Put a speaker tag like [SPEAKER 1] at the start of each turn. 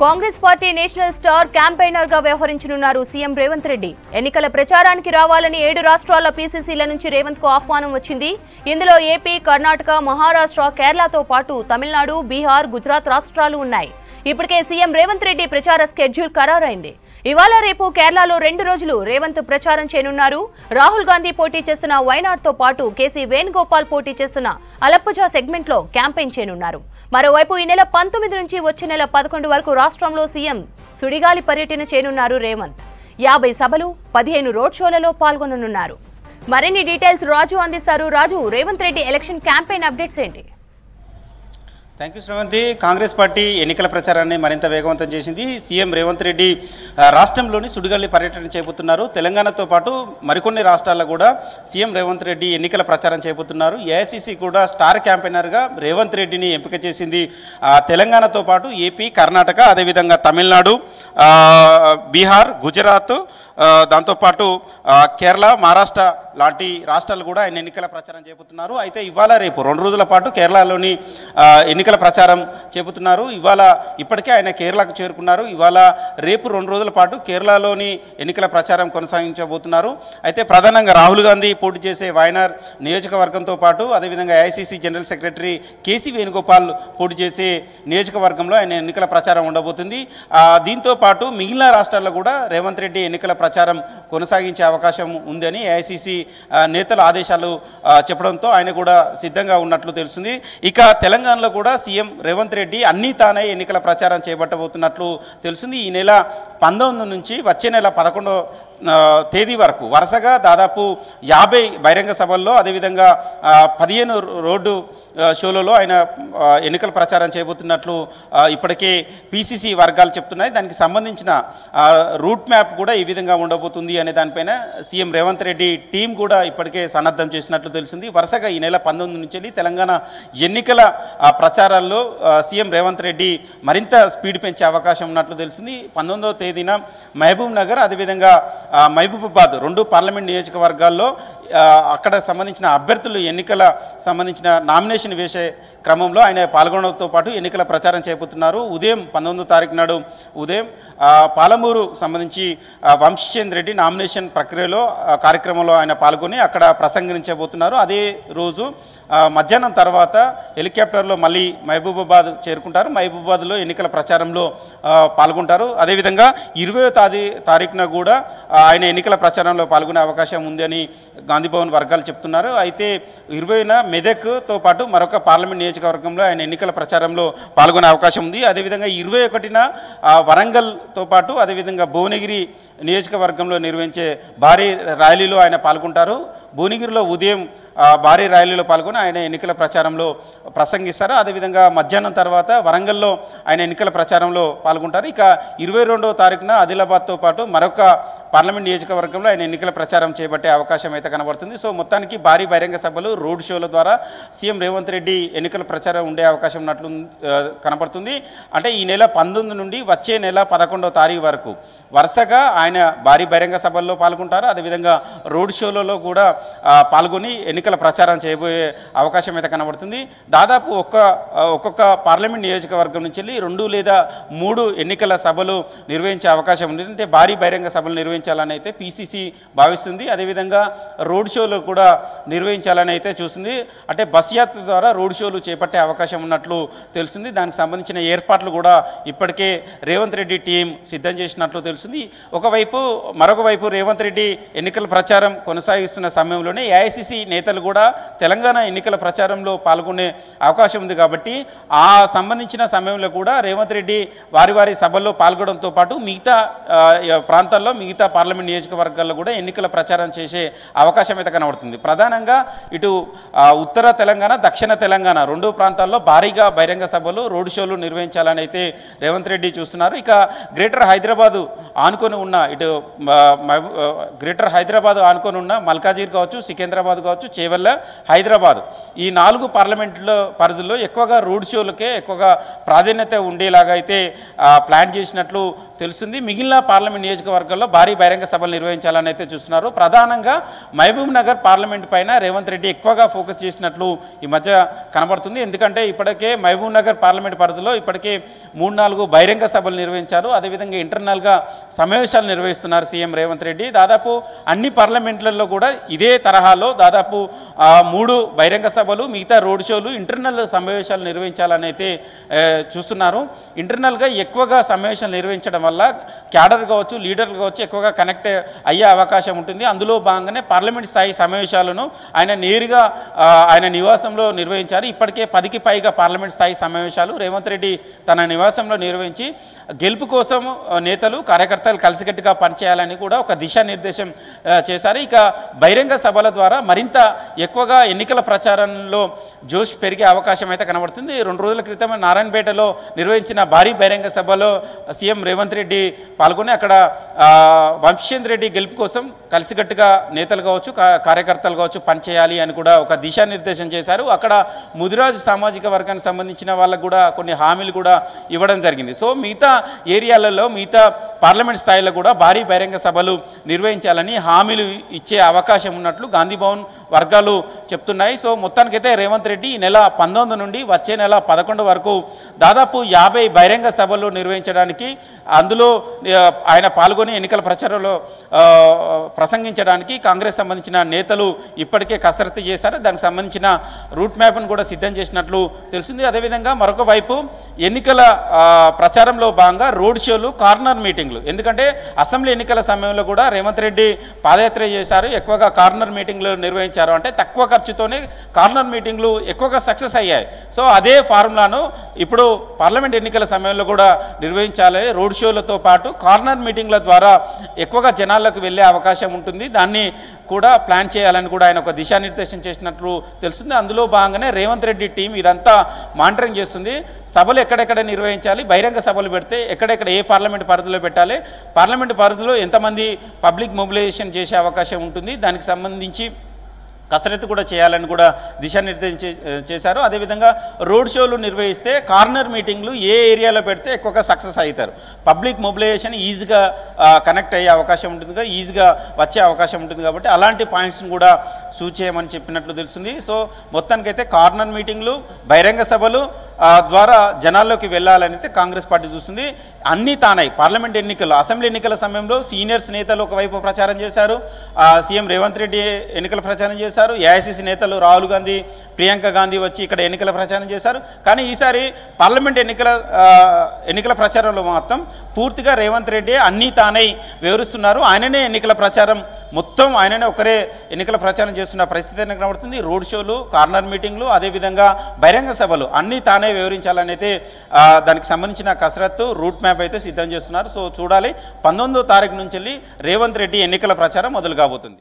[SPEAKER 1] Congress party national star campaigner గా వ్యవహరించనున్నారు CM Revanth Reddy. ఎన్నికల ప్రచారానికి రావాలని 7 రాష్ట్రాల పీసీసీల నుంచి రేవంత్ కు ఆహ్వానం వచ్చింది. ఇందులో ఏపీ, కర్ణాటక, మహారాష్ట్ర, కేరళతో పాటు తమిళనాడు, బీహార్, గుజరాత్ రాష్ట్రాలు ఉన్నాయి. ఇప్పటికే సీఎం రేవంత్ రెడ్డి ప్రచార స్కెడ్యూల్ ఖరారైంది. ఇవాళ రేపు కేరళలో 2 రోజులు రేవంత్ ప్రచారం చేయనున్నారు. రాహుల్ గాంధీ పోటీ చేస్తున్న వైనాడ్తో పాటు కేసీ వేణుగోపాల్ పోటీ చేస్తున్న అలప్పుజా సెగ్మెంట్ లో క్యాంపెయిన్ చేయనున్నారు. మరోవైపు ఈ నెల 19 నుంచి వచ్చే నెల 11 వరకు రాష్ట్రంలో సీఎం సుడిగాలి పర్యటన చేయనున్నారు రేవంత్. 50 సభలు, 15 రోడ్ షోలలో పాల్గొననున్నారు. మరిన్ని డీటెయిల్స్ రాజు అందిస్తారు. Raju, Revanth Reddy election campaign updates ఏంటి?
[SPEAKER 2] Thank you Sravanthi. కాంగ్రెస్ పార్టీ ఎన్నికల ప్రచారాన్ని మరింత వేగవంతం చేసింది. సీఎం రేవంత్ రెడ్డి రాష్ట్రంలోని సుడిగాలి పర్యటన చేయబోతున్నారు. తెలంగాణతో పాటు మరికొన్ని రాష్ట్రాల్లో కూడా సీఎం రేవంత్ రెడ్డి ఎన్నికల ప్రచారం చేయబోతున్నారు. ఏఐసీసీ కూడా స్టార్ క్యాంపెయినర్గా రేవంత్ రెడ్డిని ఎంపిక చేసింది. తెలంగాణతో పాటు ఏపీ, కర్ణాటక, అదేవిధంగా తమిళనాడు, బీహార్, గుజరాత్, దాంతోపాటు కేరళ, మహారాష్ట్ర లాంటి రాష్ట్రాలు కూడా ఆయన ఎన్నికల ప్రచారం చేయబోతున్నారు. అయితే ఇవాళ రేపు 2 రోజుల పాటు కేరళలోని ఎన్నికల ప్రచారం చేయబోతున్నారు. ఇప్పటికే ఆయన కేరళకు చేరుకున్నారు. ఇవాళ రేపు 2 రోజుల పాటు కేరళలోని ఎన్నికల ప్రచారం కొనసాగించబోతున్నారు. అయితే ప్రధానంగా రాహుల్ గాంధీ పోటీ చేసే వయనాడ్ నియోజకవర్గంతో పాటు అదేవిధంగా AICC general secretary KC Venugopal పోటీ చేసే నియోజకవర్గంలో ఆయన ఎన్నికల ప్రచారం ఉండబోతుంది. దీంతో పాటు మిగిలిన రాష్ట్రాల్లో కూడా రేవంత్ రెడ్డి ఎన్నికల ప్రచారం కొనసాగించే అవకాశం ఉందని ఏఐసీసీ నేతల ఆదేశాలు చెప్పడంతో ఆయన కూడా సిద్ధంగా ఉన్నట్లు తెలుస్తుంది. ఇక తెలంగాణలో కూడా సీఎం రేవంత్ రెడ్డి అన్నీ తానే ఎన్నికల ప్రచారం చేపట్టబోతున్నట్లు తెలుస్తుంది. ఈ నెల 19 నుంచి వచ్చే నెల 11వ తేదీ వరకు వరుసగా దాదాపు 50 బహిరంగ సభల్లో అదేవిధంగా 15 రోడ్డు షోలలో ఆయన ఎన్నికల ప్రచారం చేయబోతున్నట్లు ఇప్పటికే పీసీసీ వర్గాలు చెప్తున్నాయి. దానికి సంబంధించిన రూట్ మ్యాప్ కూడా ఈ విధంగా ఉండబోతుంది అనే దానిపైన సీఎం రేవంత్ రెడ్డి టీం కూడా ఇప్పటికే సన్నద్ధం చేసినట్లు తెలిసింది. వరుసగా ఈ నెల 19 నుంచి తెలంగాణ ఎన్నికల ప్రచారాల్లో సీఎం రేవంత్ రెడ్డి మరింత స్పీడ్ పెంచే అవకాశం ఉన్నట్లు తెలిసింది. 19వ తేదీన మహబూబ్ నగర్ అదేవిధంగా మహబూబాబాద్ 2 పార్లమెంట్ నియోజకవర్గాల్లో అక్కడ సంబంధించిన అభ్యర్థులు ఎన్నికల సంబంధించిన నామినేషన్ వేసే క్రమంలో ఆయన పాల్గొనడంతో పాటు ఎన్నికల ప్రచారం చేయబోతున్నారు. ఉదయం 19వ తారీఖు నాడు ఉదయం పాలమూరు సంబంధించి వంశీచంద్ర రెడ్డి నామినేషన్ ప్రక్రియలో కార్యక్రమంలో ఆయన పాల్గొని అక్కడ ప్రసంగించబోతున్నారు. అదే రోజు మధ్యాహ్నం తర్వాత హెలికాప్టర్లో మళ్ళీ మహబూబాబాద్ చేరుకుంటారు. మహబూబాబాద్లో ఎన్నికల ప్రచారంలో పాల్గొంటారు. అదేవిధంగా 20వ తారీఖున కూడా ఆయన ఎన్నికల ప్రచారంలో పాల్గొనే అవకాశం ఉందని గాంధీభవన్ వర్గాలు చెప్తున్నారు. అయితే 20న మెదక్తో పాటు మరొక పార్లమెంట్ నియోజకవర్గంలో ఆయన ఎన్నికల ప్రచారంలో పాల్గొనే అవకాశం ఉంది. అదేవిధంగా 21న వరంగల్తో పాటు అదేవిధంగా భువనగిరి నియోజకవర్గంలో నిర్వహించే భారీ ర్యాలీలో ఆయన పాల్గొంటారు. భువనగిరిలో ఉదయం భారీ ర్యాలీలో పాల్గొని ఆయన ఎన్నికల ప్రచారంలో ప్రసంగిస్తారు. అదేవిధంగా మధ్యాహ్నం తర్వాత వరంగల్లో ఆయన ఎన్నికల ప్రచారంలో పాల్గొంటారు. ఇక 22వ తారీఖున ఆదిలాబాద్తో పాటు మరొక పార్లమెంట్ నియోజకవర్గంలో ఆయన ఎన్నికల ప్రచారం చేపట్టే అవకాశం అయితే కనబడుతుంది. సో మొత్తానికి భారీ బహిరంగ సభలు, రోడ్ షోల ద్వారా సీఎం రేవంత్ రెడ్డి ఎన్నికల ప్రచారం ఉండే అవకాశం ఉన్నట్లు కనబడుతుంది. అంటే ఈ నెల 19 నుండి వచ్చే నెల 11వ తారీఖు వరకు వరుసగా ఆయన భారీ బహిరంగ సభల్లో పాల్గొంటారు. అదేవిధంగా రోడ్ షోలలో కూడా పాల్గొని ఎన్నికల ప్రచారం చేయబోయే అవకాశం అయితే కనబడుతుంది. దాదాపు ఒక్కొక్క పార్లమెంట్ నియోజకవర్గం నుంచి 2 లేదా 3 ఎన్నికల సభలు నిర్వహించే అవకాశం ఉంది. అంటే భారీ బహిరంగ సభలు నిర్వహించాలని అయితే పీసీసీ భావిస్తుంది. అదేవిధంగా రోడ్ షోలు కూడా నిర్వహించాలని అయితే చూస్తుంది. అంటే బస్ యాత్ర ద్వారా రోడ్ షోలు చేపట్టే అవకాశం ఉన్నట్లు తెలుస్తుంది. దానికి సంబంధించిన ఏర్పాట్లు కూడా ఇప్పటికే రేవంత్ రెడ్డి టీం సిద్ధం చేసినట్లు తెలుస్తుంది. మరొక వైపు రేవంత్ రెడ్డి ఎన్నికల ప్రచారం కొనసాగిస్తున్న సమయంలోనే ఏఐసీసీ నేతలు కూడా తెలంగాణ ఎన్నికల ప్రచారంలో పాల్గొనే అవకాశం ఉంది. కాబట్టి ఆ సంబంధించిన సమయంలో కూడా రేవంత్ రెడ్డి వారి సభల్లో పాల్గొనడంతో పాటు మిగతా ప్రాంతాల్లో మిగతా పార్లమెంట్ నియోజకవర్గాల్లో కూడా ఎన్నికల ప్రచారం చేసే అవకాశం అయితే కనబడుతుంది. ప్రధానంగా ఇటు ఉత్తర తెలంగాణ, దక్షిణ తెలంగాణ 2 ప్రాంతాల్లో భారీగా బహిరంగ సభలు, రోడ్ షోలు నిర్వహించాలని అయితే రేవంత్ రెడ్డి చూస్తున్నారు. ఇక గ్రేటర్ హైదరాబాద్ ఆనుకొని ఉన్న మల్కాజిగిరి కావచ్చు, సికింద్రాబాద్ కావచ్చు, చేవెళ్ళ, హైదరాబాద్ ఈ 4 పార్లమెంట్లో పరిధుల్లో ఎక్కువగా రోడ్ షోలకే ఎక్కువగా ప్రాధాన్యత ఉండేలాగా అయితే ప్లాన్ చేసినట్లు తెలుస్తుంది. మిగిలిన పార్లమెంట్ నియోజకవర్గాల్లో భారీ బహిరంగ సభలు నిర్వహించాలని అయితే చూస్తున్నారు. ప్రధానంగా మహబూబ్ నగర్ పార్లమెంట్ పైన రేవంత్ రెడ్డి ఎక్కువగా ఫోకస్ చేసినట్లు ఈ మధ్య కనబడుతుంది. ఎందుకంటే ఇప్పటికే మహబూబ్ నగర్ పార్లమెంట్ పరిధిలో ఇప్పటికే 3-4 బహిరంగ సభలు నిర్వహించారు. అదేవిధంగా ఇంటర్నల్గా సమావేశాలు నిర్వహిస్తున్నారు సీఎం రేవంత్ రెడ్డి. దాదాపు అన్ని పార్లమెంట్లలో కూడా ఇదే తరహాలో దాదాపు 3 బహిరంగ సభలు, మిగతా రోడ్ షోలు, ఇంటర్నల్ సమావేశాలు నిర్వహించాలని అయితే చూస్తున్నారు. ఇంటర్నల్గా ఎక్కువగా సమావేశాలు నిర్వహించడం వల్ల క్యాడర్ కావచ్చు, లీడర్లు కావచ్చు ఎక్కువగా కనెక్ట్ అయ్యే అవకాశం ఉంటుంది. అందులో భాగంగానే పార్లమెంట్ స్థాయి సమావేశాలను ఆయన నేరుగా ఆయన నివాసంలో నిర్వహించారు. ఇప్పటికే 10కి పైగా పార్లమెంట్ స్థాయి సమావేశాలు రేవంత్ రెడ్డి తన నివాసంలో నిర్వహించి గెలుపు కోసం నేతలు, కార్యకర్తలు కలిసికట్టుగా పనిచేయాలని కూడా ఒక దిశానిర్దేశం చేశారు. ఇక బహిరంగ సభల ద్వారా మరింత ఎక్కువగా ఎన్నికల ప్రచారంలో జోష్ పెరిగే అవకాశం అయితే కనబడుతుంది. 2 రోజుల క్రితం నారాయణపేటలో నిర్వహించిన భారీ బహిరంగ సభలో సీఎం రేవంత్ రెడ్డి పాల్గొని అక్కడ వంశీచంద్ర రెడ్డి గెలుపు కోసం కలిసికట్టుగా నేతలు కావచ్చు, కార్యకర్తలు కావచ్చు పనిచేయాలి అని కూడా ఒక దిశానిర్దేశం చేశారు. అక్కడ ముదిరాజు సామాజిక వర్గానికి సంబంధించిన వాళ్ళకు కూడా కొన్ని హామీలు కూడా ఇవ్వడం జరిగింది. సో మిగతా ఏరియాలలో, మిగతా పార్లమెంట్ స్థాయిలో కూడా భారీ బహిరంగ సభలు నిర్వహించాలని హామీలు ఇచ్చే అవకాశం ఉన్నట్లు గాంధీ భవన్ వర్గాలు చెప్తున్నాయి. సో మొత్తానికైతే రేవంత్ రెడ్డి ఈ నెల 19 నుండి వచ్చే నెల 11 వరకు దాదాపు 50 బహిరంగ సభలు నిర్వహించడానికి, అందులో ఆయన పాల్గొని ఎన్నికల ప్రచారంలో ప్రసంగించడానికి కాంగ్రెస్ సంబంధించిన నేతలు ఇప్పటికే కసరత్తు చేశారు. దానికి సంబంధించిన రూట్ మ్యాప్ను కూడా సిద్ధం చేసినట్లు తెలిసింది. అదేవిధంగా మరొక వైపు ఎన్నికల ప్రచారంలో భాగంగా రోడ్ షోలు, కార్నర్ మీటింగ్లు, ఎందుకంటే అసెంబ్లీ ఎన్నికల సమయంలో కూడా రేవంత్ రెడ్డి పాదయాత్ర చేశారు, ఎక్కువగా కార్నర్ మీటింగ్లు నిర్వహించారు. అంటే తక్కువ ఖర్చుతోనే కార్నర్ మీటింగ్లు ఎక్కువగా సక్సెస్ అయ్యాయి. సో అదే ఫార్ములాను ఇప్పుడు పార్లమెంట్ ఎన్నికల సమయంలో కూడా నిర్వహించాలి. రోడ్ షోలతో పాటు కార్నర్ మీటింగ్ల ద్వారా ఎక్కువగా జనాలకు వెళ్ళే అవకాశం ఉంటుంది. దాన్ని కూడా ప్లాన్ చేయాలని కూడా ఆయన ఒక దిశానిర్దేశం చేసినట్లు తెలుస్తుంది. అందులో భాగంగానే రేవంత్ రెడ్డి టీం ఇదంతా మానిటరింగ్ చేస్తుంది. సభలు ఎక్కడెక్కడ నిర్వహించాలి, బహిరంగ సభలు పెడితే ఎక్కడెక్కడ ఏ పార్లమెంట్ పరిధిలో పెట్టాలి, పార్లమెంట్ పరిధిలో ఎంతమంది పబ్లిక్ మొబిలైజేషన్ చేసే అవకాశం ఉంటుంది, దానికి సంబంధించి కసరత్తు కూడా చేయాలని కూడా దిశానిర్దేశం చేశారు. అదేవిధంగా రోడ్ షోలు నిర్వహిస్తే కార్నర్ మీటింగ్లు ఏ ఏరియాలో పెడితే ఎక్కువగా సక్సెస్ అవుతారు, పబ్లిక్ మొబిలైజేషన్ ఈజీగా కనెక్ట్ అయ్యే అవకాశం ఉంటుంది, ఈజీగా వచ్చే అవకాశం ఉంటుంది. కాబట్టి అలాంటి పాయింట్స్ని కూడా సూచేయమని చెప్పినట్లు తెలుస్తుంది. సో మొత్తానికైతే కార్నర్ మీటింగ్లు, బహిరంగ సభలు ద్వారా జనాల్లోకి వెళ్ళాలని అయితే కాంగ్రెస్ పార్టీ చూస్తుంది. అన్నీ తానై పార్లమెంట్ ఎన్నికల్లో, అసెంబ్లీ ఎన్నికల సమయంలో సీనియర్స్ నేతలు ఒకవైపు ప్రచారం చేశారు, సీఎం రేవంత్ రెడ్డి ఎన్నికల ప్రచారం చేశారు, ఏఐసీసీ నేతలు రాహుల్ గాంధీ, ప్రియాంక గాంధీ వచ్చి ఇక్కడ ఎన్నికల ప్రచారం చేశారు. కానీ ఈసారి పార్లమెంట్ ఎన్నికల ప్రచారంలో మాత్రం పూర్తిగా రేవంత్ రెడ్డి అన్నీ తానై వివరిస్తున్నారు. ఆయననే ఎన్నికల ప్రచారం మొత్తం ఆయననే ఒకరే ఎన్నికల ప్రచారం చేస్తున్న పరిస్థితి కనబడుతుంది. రోడ్ షోలు, కార్నర్ మీటింగ్లు, అదేవిధంగా బహిరంగ సభలు అన్నీ తానే వివరించాలని అయితే దానికి సంబంధించిన కసరత్తు, రూట్ మ్యాప్ అయితే సిద్ధం చేస్తున్నారు. సో చూడాలి, 19వ తారీఖు నుంచి రేవంత్ రెడ్డి ఎన్నికల ప్రచారం మొదలు కాబోతుంది.